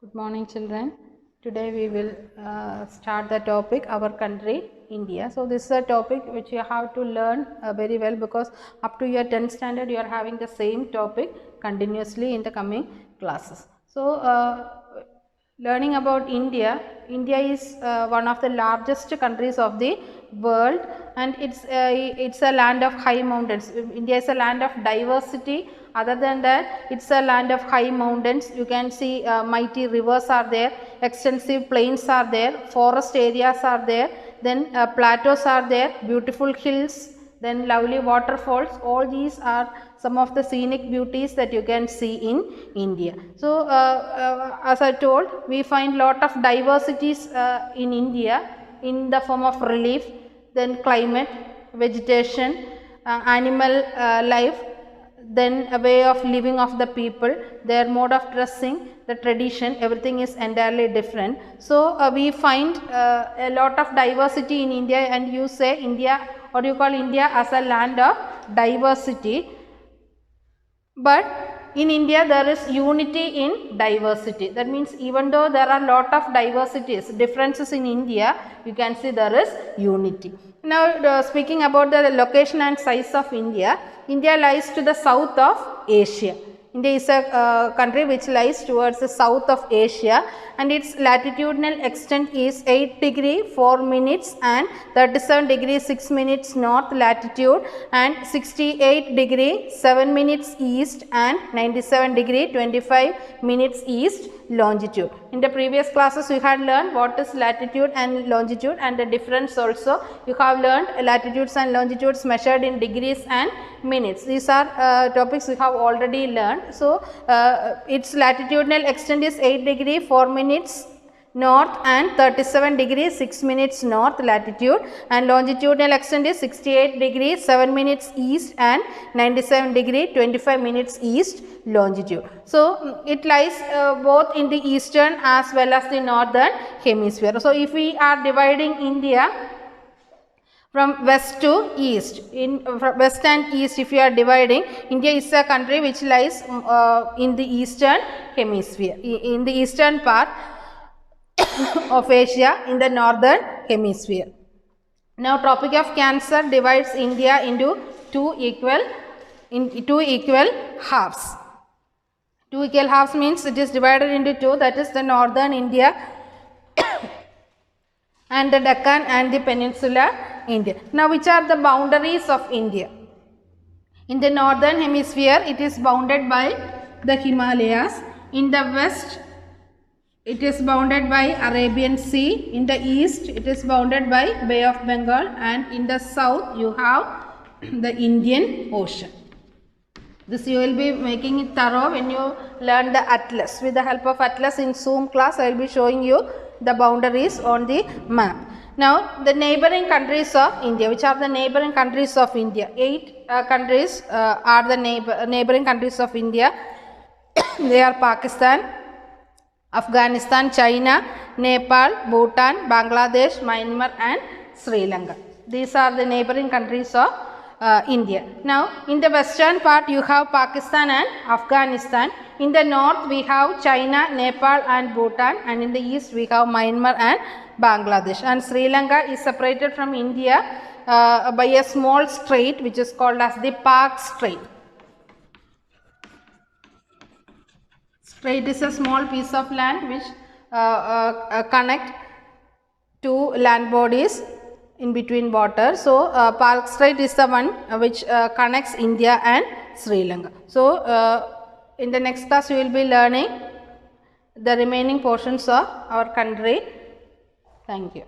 Good morning, children. Today we will start the topic our country India. So this is a topic which you have to learn very well, because up to your 10th standard you are having the same topic continuously in the coming classes. So learning about India. India is one of the largest countries of the world, and it's a land of high mountains. India is a land of diversity. Other than that, it's a land of high mountains. You can see mighty rivers are there, extensive plains are there, forest areas are there, then plateaus are there, beautiful hills, then lovely waterfalls. All these are some of the scenic beauties that you can see in India. So as I told, we find lot of diversities in India in the form of relief, then climate, vegetation, animal life, then a way of living of the people, their mode of dressing, the tradition, everything is entirely different. So we find a lot of diversity in India, and you say India, or you call India as a land of diversity. But in India there is unity in diversity. That means even though there are lot of diversities, differences in India, you can see there is unity. Now speaking about the location and size of India, India lies to the south of Asia. India is a country which lies towards the south of Asia, and its latitudinal extent is 8 degree 4 minutes and 37 degree 6 minutes north latitude, and 68 degree 7 minutes east and 97 degree 25 minutes east longitude. In the previous classes we had learned what is latitude and longitude, and the difference also. You have learned latitudes and longitudes measured in degrees and minutes. These are topics we have already learned. So its latitudinal extent is 8 degree 4 minutes north and 37 degree 6 minutes north latitude, and longitudinal extent is 68 degree 7 minutes east and 97 degree 25 minutes east longitude. So it lies both in the eastern as well as the northern hemisphere. So if we are dividing India from west to east, in west and east, if you are dividing, India is a country which lies in the eastern hemisphere, in the eastern part of Asia, in the northern hemisphere. Now topic of cancer divides India into two equal halves. Two equal halves means it is divided into two, that is the northern India and the Deccan and the Peninsular India. Now which are the boundaries of India? In the northern hemisphere it is bounded by the Himalayas. In the west it is bounded by Arabian Sea. In the east it is bounded by Bay of Bengal, and in the south you have the Indian Ocean. This you will be making it thorough when you learn the atlas. With the help of atlas in Zoom class, I will be showing you the boundaries on the map. Now the neighboring countries of India. Which are the neighboring countries of India? 8 countries are the neighboring countries of India. They are Pakistan, Afghanistan, China, Nepal, Bhutan, Bangladesh, Myanmar and Sri Lanka. These are the neighboring countries of India. Now in the western part you have Pakistan and Afghanistan. In the north we have China, Nepal and Bhutan, and in the east we have Myanmar and Bangladesh. And Sri Lanka is separated from India by a small strait which is called as the Park Strait. Strait is a small piece of land which connect two land bodies in between water. So Park Strait is the one which connects India and Sri Lanka. So in the next class we will be learning the remaining portions of our country. Thank you.